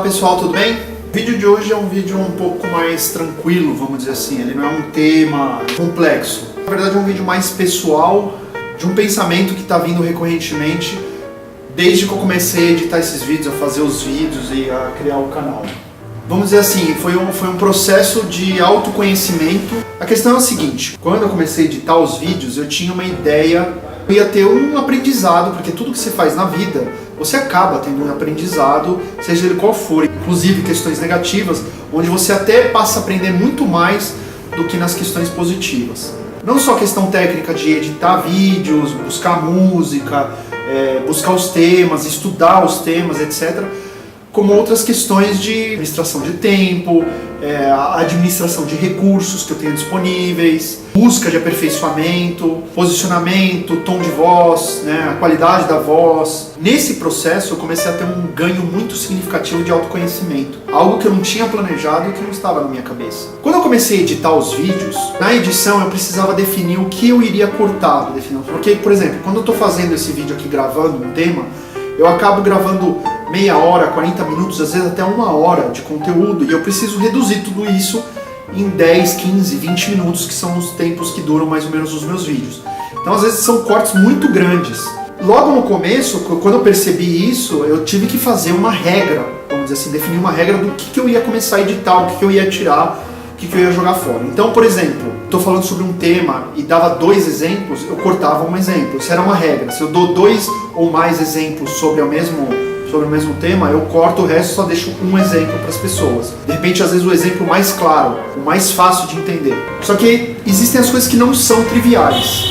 pessoal, tudo bem? O vídeo de hoje é um vídeo um pouco mais tranquilo, vamos dizer assim. Ele não é um tema complexo. Na verdade é um vídeo mais pessoal, de um pensamento que está vindo recorrentemente desde que eu comecei a editar esses vídeos, a fazer os vídeos e a criar o canal. Vamos dizer assim, foi um processo de autoconhecimento. A questão é a seguinte: quando eu comecei a editar os vídeos, eu tinha uma ideia, eu ia ter um aprendizado, porque tudo que você faz na vida, você acaba tendo um aprendizado, seja ele qual for, inclusive questões negativas, onde você até passa a aprender muito mais do que nas questões positivas. Não só a questão técnica de editar vídeos, buscar música, buscar os temas, estudar os temas, etc., como outras questões de administração de tempo, administração de recursos que eu tenho disponíveis, busca de aperfeiçoamento, posicionamento, tom de voz, a qualidade da voz. Nesse processo eu comecei a ter um ganho muito significativo de autoconhecimento, algo que eu não tinha planejado e que não estava na minha cabeça. Quando eu comecei a editar os vídeos, na edição eu precisava definir o que eu iria cortar, porque, por exemplo, quando eu estou fazendo esse vídeo aqui gravando um tema, eu acabo gravando meia hora, 40 minutos, às vezes até uma hora de conteúdo, e eu preciso reduzir tudo isso em 10, 15, 20 minutos, que são os tempos que duram mais ou menos os meus vídeos. Então às vezes são cortes muito grandes. Logo no começo, quando eu percebi isso, eu tive que fazer uma regra, vamos dizer assim, definir uma regra do que eu ia começar a editar, o que eu ia tirar, o que eu ia jogar fora. Então, por exemplo, estou falando sobre um tema e dava 2 exemplos, eu cortava um exemplo. Isso era uma regra. Se eu dou 2 ou mais exemplos sobre o mesmo tema, eu corto o resto e só deixo um exemplo para as pessoas. De repente, às vezes, o exemplo mais claro, o mais fácil de entender. Só que existem as coisas que não são triviais.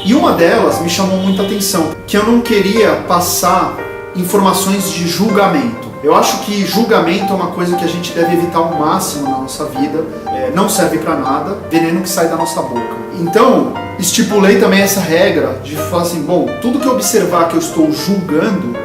E uma delas me chamou muita atenção, que eu não queria passar informações de julgamento. Eu acho que julgamento é uma coisa que a gente deve evitar ao máximo na nossa vida. Não serve para nada, veneno que sai da nossa boca. Então, estipulei também essa regra de falar assim, bom, tudo que eu observar que eu estou julgando,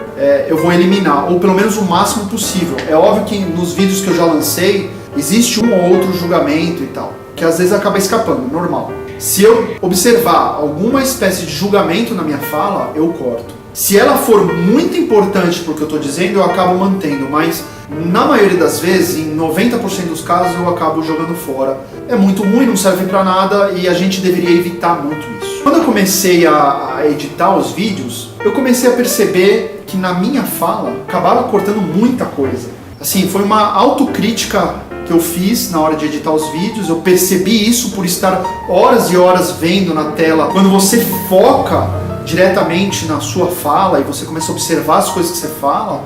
eu vou eliminar, ou pelo menos o máximo possível. É óbvio que nos vídeos que eu já lancei, existe um ou outro julgamento e tal, que às vezes acaba escapando, normal. Se eu observar alguma espécie de julgamento na minha fala, eu corto. Se ela for muito importante para o que eu estou dizendo, eu acabo mantendo, mas na maioria das vezes, em 90% dos casos, eu acabo jogando fora. É muito ruim, não serve para nada e a gente deveria evitar muito isso. Quando eu comecei a editar os vídeos, eu comecei a perceber que na minha fala, acabava cortando muita coisa. Assim, foi uma autocrítica que eu fiz na hora de editar os vídeos. Eu percebi isso por estar horas e horas vendo na tela. Quando você foca diretamente na sua fala e você começa a observar as coisas que você fala,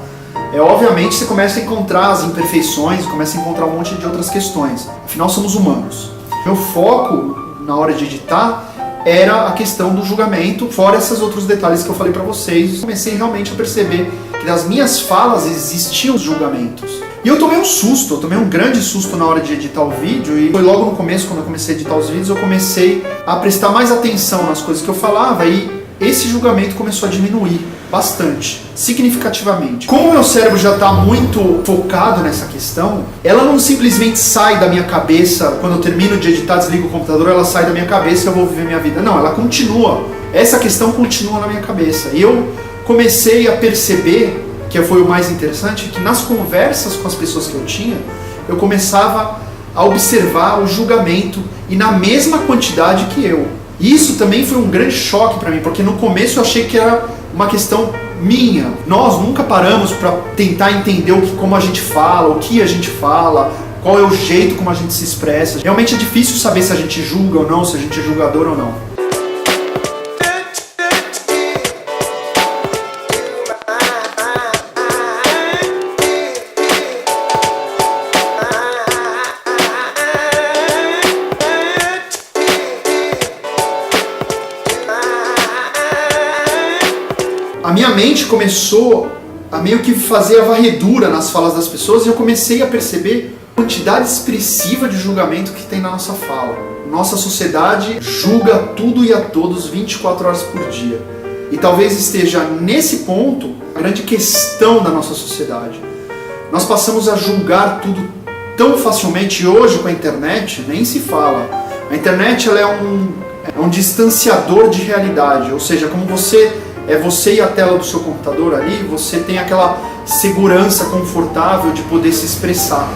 obviamente você começa a encontrar as imperfeições, começa a encontrar um monte de outras questões. Afinal, somos humanos. Meu foco na hora de editar era a questão do julgamento, fora esses outros detalhes que eu falei pra vocês. Comecei realmente a perceber que nas minhas falas existiam os julgamentos. E eu tomei um susto, eu tomei um grande susto na hora de editar o vídeo, e foi logo no começo, quando eu comecei a editar os vídeos, eu comecei a prestar mais atenção nas coisas que eu falava, e esse julgamento começou a diminuir bastante, significativamente. Como o meu cérebro já está muito focado nessa questão, ela não simplesmente sai da minha cabeça, quando eu termino de editar, desligo o computador, ela sai da minha cabeça e eu vou viver minha vida. Não, ela continua. Essa questão continua na minha cabeça. E eu comecei a perceber, que foi o mais interessante, que nas conversas com as pessoas que eu tinha, eu começava a observar o julgamento e na mesma quantidade que eu. E isso também foi um grande choque para mim, porque no começo eu achei que era uma questão minha. Nós nunca paramos para tentar entender como a gente fala, o que a gente fala, qual é o jeito como a gente se expressa. Realmente é difícil saber se a gente julga ou não, se a gente é julgador ou não. A minha mente começou a meio que fazer a varredura nas falas das pessoas e eu comecei a perceber a quantidade expressiva de julgamento que tem na nossa fala. Nossa sociedade julga tudo e a todos 24 horas por dia. E talvez esteja nesse ponto a grande questão da nossa sociedade. Nós passamos a julgar tudo tão facilmente, e hoje com a internet nem se fala. A internet ela é um distanciador de realidade, ou seja, como você é você e a tela do seu computador ali, você tem aquela segurança confortável de poder se expressar.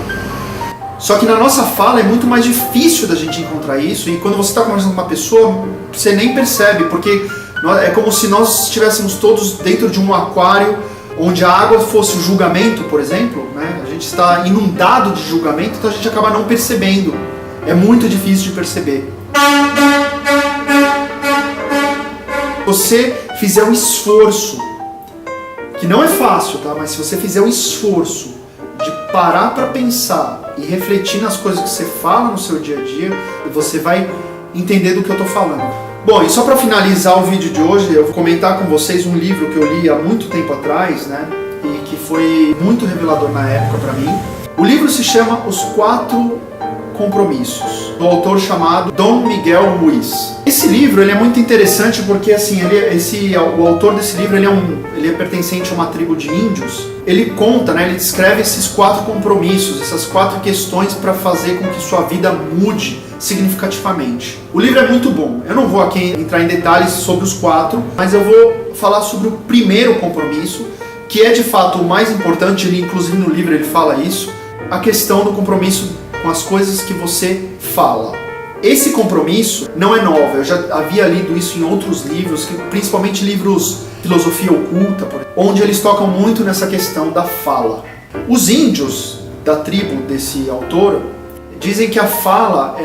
Só que na nossa fala é muito mais difícil da gente encontrar isso, e quando você está conversando com uma pessoa, você nem percebe, porque é como se nós estivéssemos todos dentro de um aquário, onde a água fosse o julgamento, por exemplo, né? A gente está inundado de julgamento, então a gente acaba não percebendo. É muito difícil de perceber. Se você fizer um esforço, que não é fácil, tá? Mas se você fizer um esforço de parar para pensar e refletir nas coisas que você fala no seu dia a dia, você vai entender do que eu estou falando. Bom, e só para finalizar o vídeo de hoje, eu vou comentar com vocês um livro que eu li há muito tempo atrás, né? E que foi muito revelador na época para mim. O livro se chama Os 4 Compromissos, do autor chamado Dom Miguel Ruiz. Esse livro ele é muito interessante porque assim, o autor desse livro ele é pertencente a uma tribo de índios. Ele conta, né, ele descreve esses 4 compromissos, essas 4 questões para fazer com que sua vida mude significativamente. O livro é muito bom. Eu não vou aqui entrar em detalhes sobre os 4, mas eu vou falar sobre o primeiro compromisso, que é de fato o mais importante. Ele, inclusive no livro ele fala isso, a questão do compromisso com as coisas que você fala. Esse compromisso não é novo, eu já havia lido isso em outros livros, principalmente livros de filosofia oculta, onde eles tocam muito nessa questão da fala. Os índios da tribo desse autor dizem que a fala,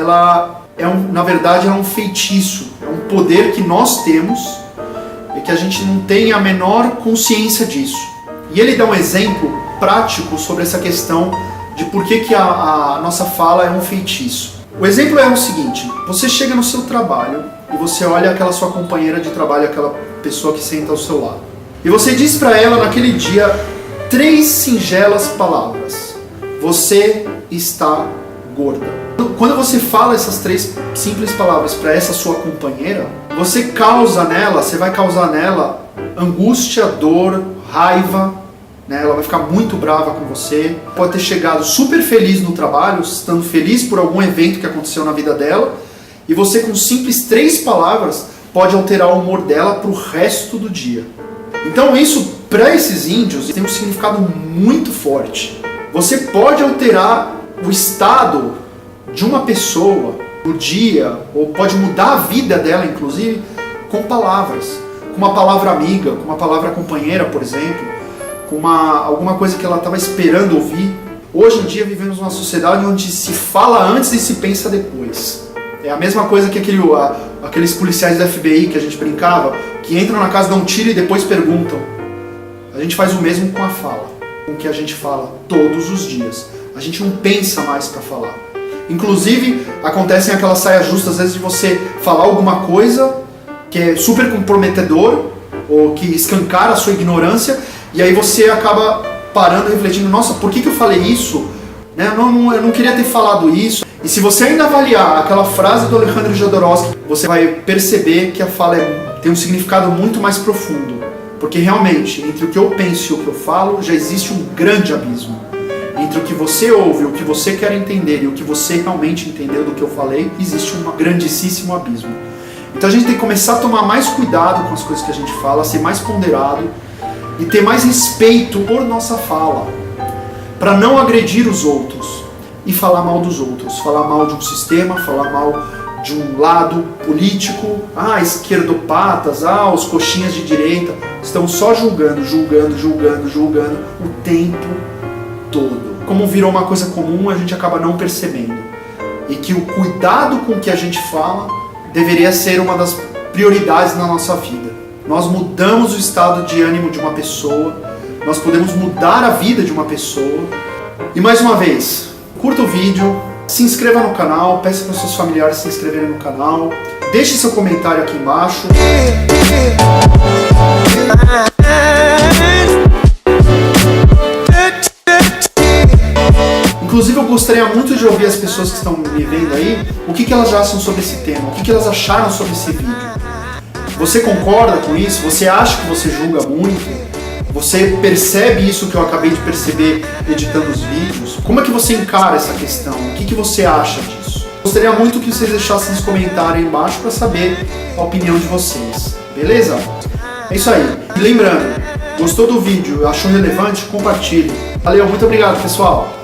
na verdade, é um feitiço, é um poder que nós temos e que a gente não tem a menor consciência disso. E ele dá um exemplo prático sobre essa questão de por que a nossa fala é um feitiço. O exemplo é o seguinte: você chega no seu trabalho e você olha aquela sua companheira de trabalho, aquela pessoa que senta ao seu lado, e você diz para ela naquele dia 3 singelas palavras: você está gorda. Quando você fala essas 3 simples palavras para essa sua companheira, você vai causar nela angústia, dor, raiva, né? Ela vai ficar muito brava com você. Pode ter chegado super feliz no trabalho, estando feliz por algum evento que aconteceu na vida dela, e você com simples 3 palavras pode alterar o humor dela para o resto do dia. Então isso, para esses índios, tem um significado muito forte. Você pode alterar o estado de uma pessoa no dia, ou pode mudar a vida dela, inclusive, com palavras. Com uma palavra amiga, com uma palavra companheira, por exemplo, com alguma coisa que ela estava esperando ouvir. Hoje em dia vivemos numa sociedade onde se fala antes e se pensa depois. É a mesma coisa que aqueles policiais da FBI que a gente brincava, que entram na casa, dão um tiro e depois perguntam. A gente faz o mesmo com a fala, com o que a gente fala todos os dias. A gente não pensa mais para falar. Inclusive, acontecem aquelas saias justas, às vezes, de você falar alguma coisa que é super comprometedor, ou que escancara a sua ignorância, e aí você acaba parando e refletindo: nossa, por que eu falei isso? Né? Eu não queria ter falado isso. E se você ainda avaliar aquela frase do Alejandro Jodorowsky, você vai perceber que a fala tem um significado muito mais profundo. Porque realmente, entre o que eu penso e o que eu falo, já existe um grande abismo. Entre o que você ouve, o que você quer entender e o que você realmente entendeu do que eu falei, existe um grandíssimo abismo. Então a gente tem que começar a tomar mais cuidado com as coisas que a gente fala, ser mais ponderado e ter mais respeito por nossa fala, para não agredir os outros e falar mal dos outros, falar mal de um sistema, falar mal de um lado político. Esquerdopatas, os coxinhas de direita, estão só julgando o tempo todo. Como virou uma coisa comum, a gente acaba não percebendo. E que o cuidado com o que a gente fala deveria ser uma das prioridades na nossa vida. Nós mudamos o estado de ânimo de uma pessoa, nós podemos mudar a vida de uma pessoa. E mais uma vez, curta o vídeo, se inscreva no canal, peça para os seus familiares se inscreverem no canal, deixe seu comentário aqui embaixo. Inclusive eu gostaria muito de ouvir as pessoas que estão me vendo aí, o que elas já acham sobre esse tema, o que elas acharam sobre esse vídeo. Você concorda com isso? Você acha que você julga muito? Você percebe isso que eu acabei de perceber editando os vídeos? Como é que você encara essa questão? O que você acha disso? Gostaria muito que vocês deixassem nos comentários aí embaixo para saber a opinião de vocês. Beleza? É isso aí. E lembrando, gostou do vídeo, achou relevante? Compartilhe. Valeu, muito obrigado, pessoal.